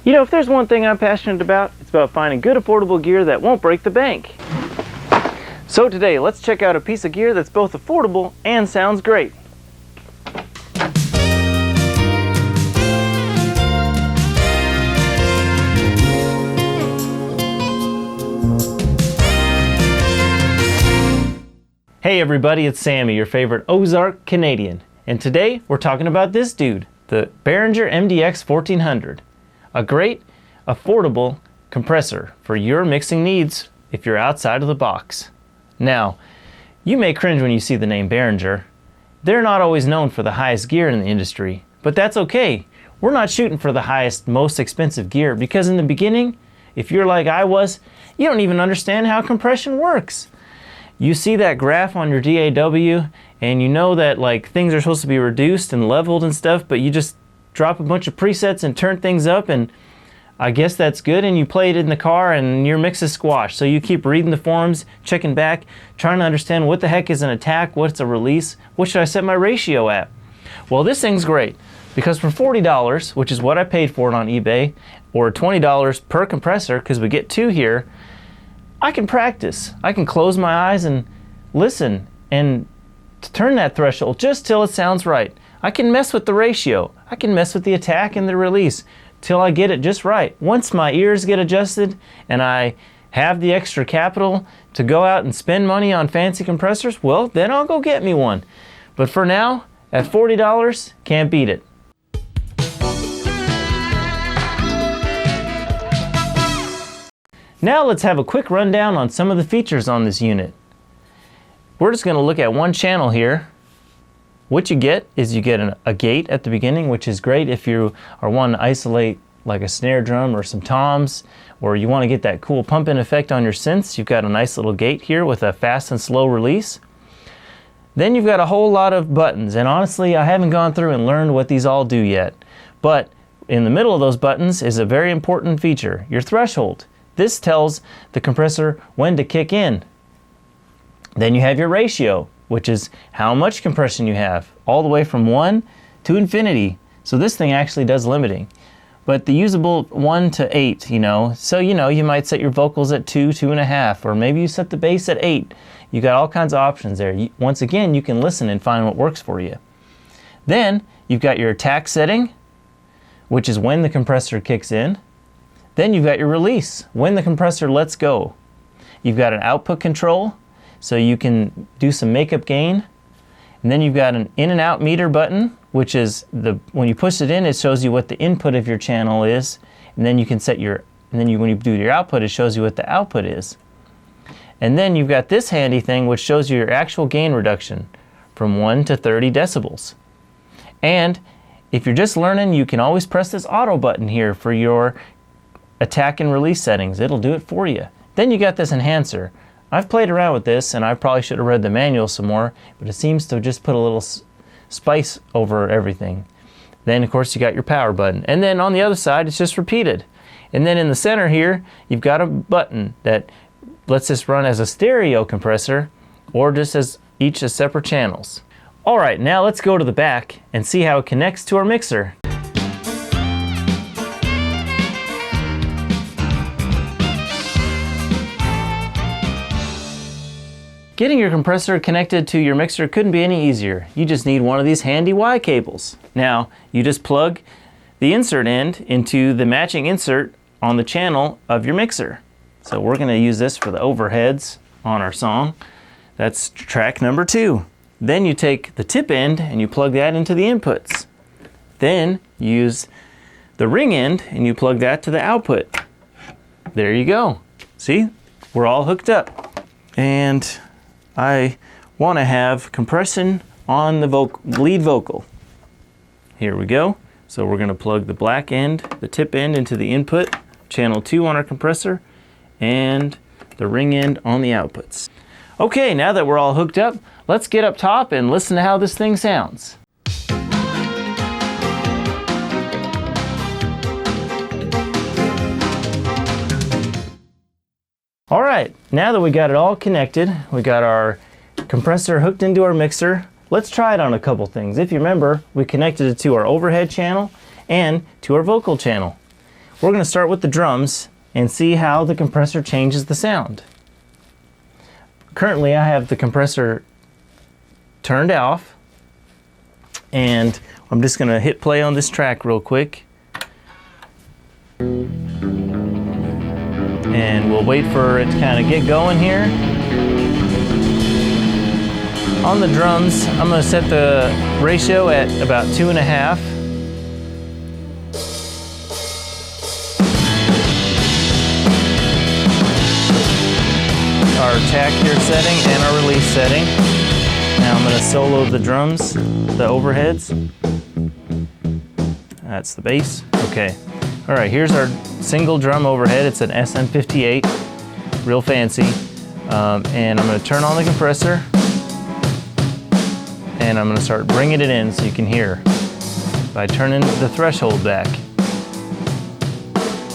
You know, if there's one thing I'm passionate about, it's about finding good affordable gear that won't break the bank. So today, let's check out a piece of gear that's both affordable and sounds great. Hey everybody, it's Sammy, your favorite Ozark Canadian. And today, we're talking about this dude, the Behringer MDX 1400. A great, affordable compressor for your mixing needs if you're outside of the box. Now, you may cringe when you see the name Behringer. They're not always known for the highest gear in the industry, but that's okay. We're not shooting for the highest, most expensive gear because in the beginning, if you're like I was, you don't even understand how compression works. You see that graph on your DAW and you know that like things are supposed to be reduced and leveled and stuff, but you just drop a bunch of presets and turn things up and I guess that's good, and you play it in the car and your mix is squashed. So you keep reading the forums, checking back, trying to understand what the heck is an attack, what's a release, what should I set my ratio at? Well, this thing's great because for $40, which is what I paid for it on eBay, or $20 per compressor, because we get two here, I can practice. I can close my eyes and listen and turn that threshold just till it sounds right. I can mess with the ratio. I can mess with the attack and the release till I get it just right. Once my ears get adjusted and I have the extra capital to go out and spend money on fancy compressors, well, then I'll go get me one. But for now, at $40, can't beat it. Now let's have a quick rundown on some of the features on this unit. We're just going to look at one channel here. What you get is you get a gate at the beginning, which is great if you are wanting to isolate like a snare drum or some toms, or you want to get that cool pump-in effect on your synths. You've got a nice little gate here with a fast and slow release. Then you've got a whole lot of buttons, and honestly, I haven't gone through and learned what these all do yet. But in the middle of those buttons is a very important feature, your threshold. This tells the compressor when to kick in. Then you have your ratio, which is how much compression you have, all the way from 1 to infinity. So this thing actually does limiting. But the usable 1 to 8, so you might set your vocals at 2, 2.5, or maybe you set the bass at 8. You got all kinds of options there. Once again, you can listen and find what works for you. Then you've got your attack setting, which is when the compressor kicks in. Then you've got your release, when the compressor lets go. You've got an output control, so you can do some makeup gain. And then you've got an in and out meter button, which is when you push it in, it shows you what the input of your channel is. And then you can set when you do your output, it shows you what the output is. And then you've got this handy thing, which shows you your actual gain reduction from 1 to 30 decibels. And if you're just learning, you can always press this auto button here for your attack and release settings. It'll do it for you. Then you got this enhancer. I've played around with this and I probably should have read the manual some more, but it seems to just put a little spice over everything. Then of course you got your power button, and then on the other side it's just repeated. And then in the center here you've got a button that lets this run as a stereo compressor or just as each as separate channels. Alright, now let's go to the back and see how it connects to our mixer. Getting your compressor connected to your mixer couldn't be any easier. You just need one of these handy Y cables. Now, you just plug the insert end into the matching insert on the channel of your mixer. So we're going to use this for the overheads on our song. That's track number 2. Then you take the tip end and you plug that into the inputs. Then you use the ring end and you plug that to the output. There you go. See? We're all hooked up. And I want to have compression on the lead vocal. Here we go. So we're going to plug the black end, the tip end into the input, channel 2 on our compressor, and the ring end on the outputs. Okay, now that we're all hooked up, let's get up top and listen to how this thing sounds. All right, now that we got it all connected, we got our compressor hooked into our mixer, let's try it on a couple things. If you remember, we connected it to our overhead channel and to our vocal channel. we're going to start with the drums and see how the compressor changes the sound. Currently I have the compressor turned off, and I'm just going to hit play on this track real quick. And we'll wait for it to kind of get going here. On the drums, I'm going to set the ratio at about 2.5. Our attack here setting and our release setting. Now I'm going to solo the drums, the overheads. That's the bass. Okay. All right, here's our single drum overhead. It's an SM58, real fancy. And I'm going to turn on the compressor. And I'm going to start bringing it in so you can hear by turning the threshold back.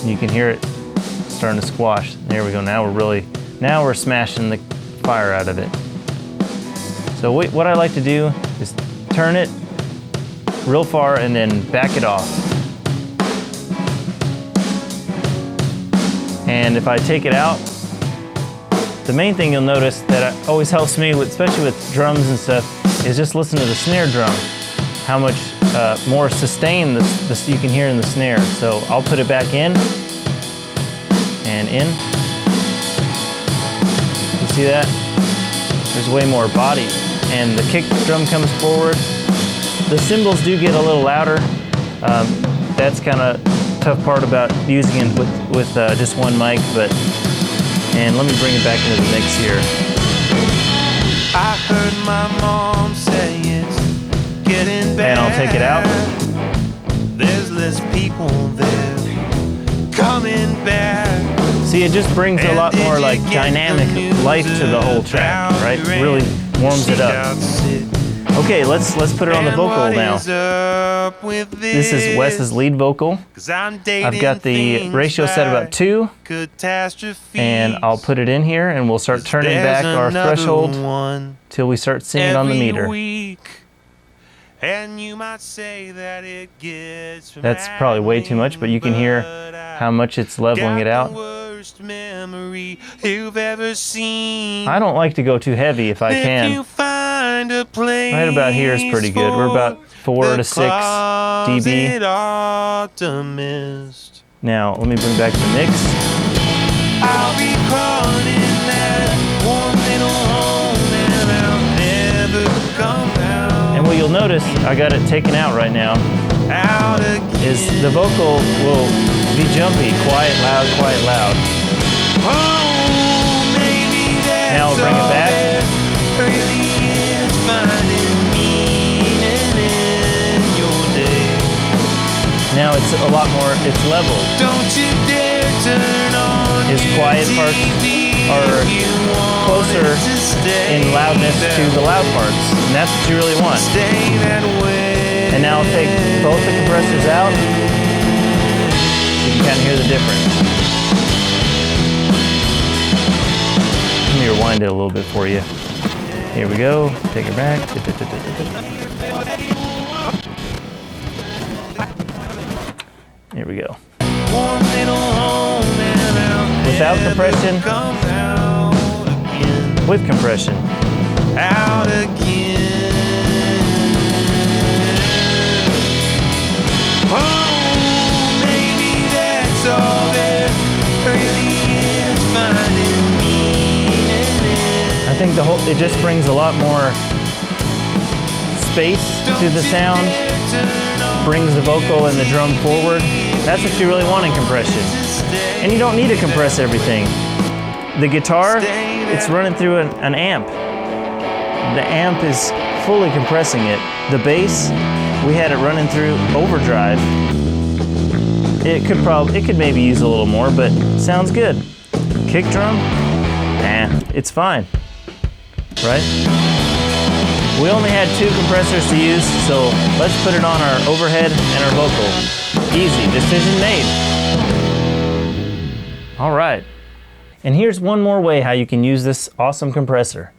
You can hear it starting to squash. There we go. Now we're smashing the fire out of it. So what I like to do is turn it real far and then back it off. And if I take it out, the main thing you'll notice that always helps me, especially with drums and stuff, is just listen to the snare drum. How much more sustain this you can hear in the snare. So I'll put it back in and in. You see that? There's way more body. And the kick drum comes forward. The cymbals do get a little louder. That's kind of tough part about using it with just one mic, and let me bring it back into the mix here. I heard my mom say it's getting bad. And I'll take it out. There's less people there coming back. See, it just brings a lot more like dynamic life to the whole track, right? It really warms it up. Okay, let's put it on the vocal now. This is Wes's lead vocal. I've got the ratio set about 2, and I'll put it in here, and we'll start turning back our threshold till we start seeing it on the meter. And you might say that it gets That's probably way too much, but you can hear how much it's leveling it out. I don't like to go too heavy if I can. Right about here is pretty good. We're about 4 to 6 dB. Now, let me bring back the mix. I'll be crawling in that warm little home, and I'll never come out. And what you'll notice, I got it taken out right now, is the vocal will be jumpy, quiet, loud, quiet, loud. Oh, maybe that's Now I'll bring it back. Really is finding meaning in your day. Now it's a lot more, it's leveled. Don't you dare turn on His quiet parts are closer in loudness to the loud parts, and that's what you really want. And now I'll take both the compressors out. You can kind of hear the difference. Let me rewind it a little bit for you. Here we go. Take it back. Here we go. Without compression, with compression. Out again. Oh, maybe that's all there really is, finding meaning. I think it just brings a lot more space to the sound, brings the vocal and the drum forward. That's what you really want in compression. And you don't need to compress everything. The guitar, it's running through an amp. The amp is fully compressing it. The bass, we had it running through overdrive. It could maybe use a little more, but sounds good. Kick drum, it's fine, right? We only had 2 compressors to use, so let's put it on our overhead and our vocal. Easy, decision made. All right. And here's one more way how you can use this awesome compressor.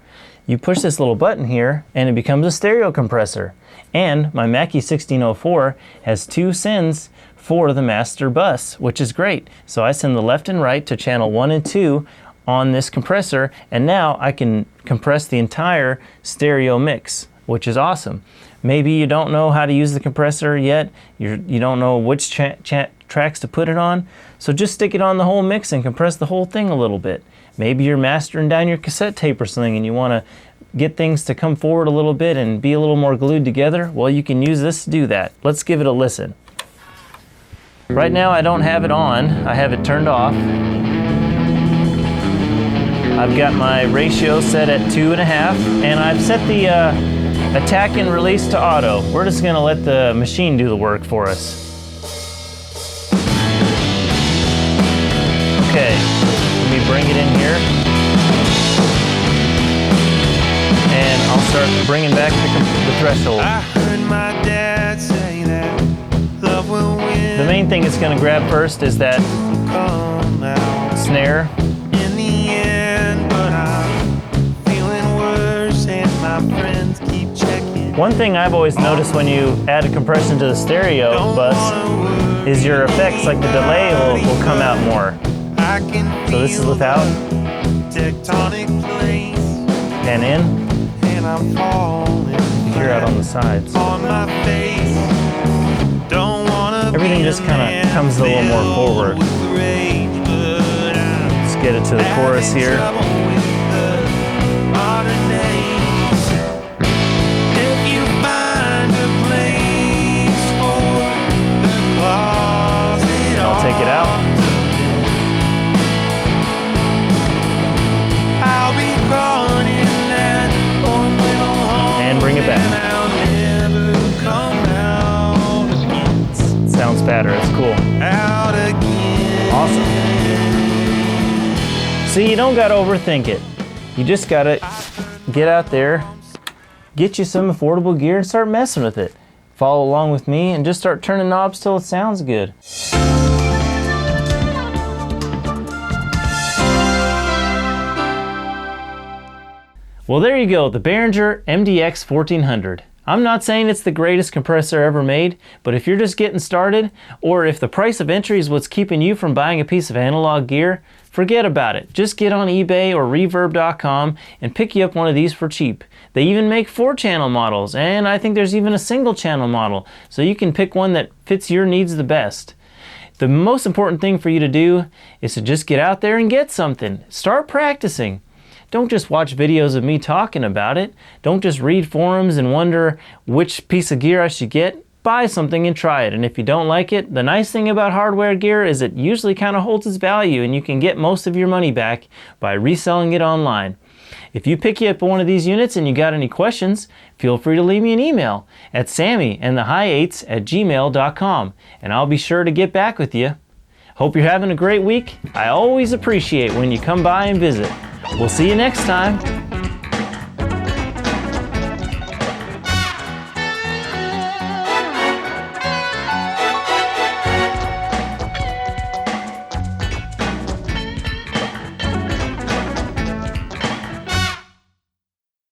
You push this little button here and it becomes a stereo compressor. And my Mackie 1604 has 2 sends for the master bus, which is great. So I send the left and right to channel 1 and 2 on this compressor, and now I can compress the entire stereo mix, which is awesome. Maybe you don't know how to use the compressor yet, you don't know which tracks to put it on, so just stick it on the whole mix and compress the whole thing a little bit. Maybe you're mastering down your cassette tape or something and you want to get things to come forward a little bit and be a little more glued together. Well, you can use this to do that. Let's give it a listen. Right now I don't have it on, I have it turned off. I've got my ratio set at 2.5, and I've set the attack and release to auto. We're just gonna let the machine do the work for us. Okay, let me bring it in here. And I'll start bringing back the threshold. I heard my dad say that love will win. The main thing it's gonna grab first is that Come out snare. in the end, but I'm feeling worse, and my friends keep checking. One thing I've always noticed when you add a compression to the stereo bus is your effects, like the delay will come out more. I can So this is feel without, tectonic plates, and in, and I'm falling you hear out on the sides. on my face. Don't wanna Everything be just a kind man of comes a little more filled forward. with rage, but I'm Let's get it to the chorus here. having trouble with the modern age. If you find a place for the closet, I'll take it out. I'll be crawling in that warm little home, And bring it back. and I'll never come out again. Sounds better, it's cool. Out again. Awesome. See, you don't gotta overthink it. You just gotta get out there, get you some affordable gear and start messing with it. Follow along with me and just start turning knobs till it sounds good. Well, there you go, the Behringer MDX 1400. I'm not saying it's the greatest compressor ever made, but if you're just getting started, or if the price of entry is what's keeping you from buying a piece of analog gear, forget about it. Just get on eBay or reverb.com and pick you up one of these for cheap. They even make 4-channel models, and I think there's even a single-channel model, so you can pick one that fits your needs the best. The most important thing for you to do is to just get out there and get something. Start practicing. Don't just watch videos of me talking about it. Don't just read forums and wonder which piece of gear I should get. Buy something and try it. And if you don't like it, the nice thing about hardware gear is it usually kind of holds its value and you can get most of your money back by reselling it online. If you pick you up one of these units and you got any questions, feel free to leave me an email at sammyandthehigh8s@gmail.com and I'll be sure to get back with you. Hope you're having a great week. I always appreciate when you come by and visit. We'll see you next time.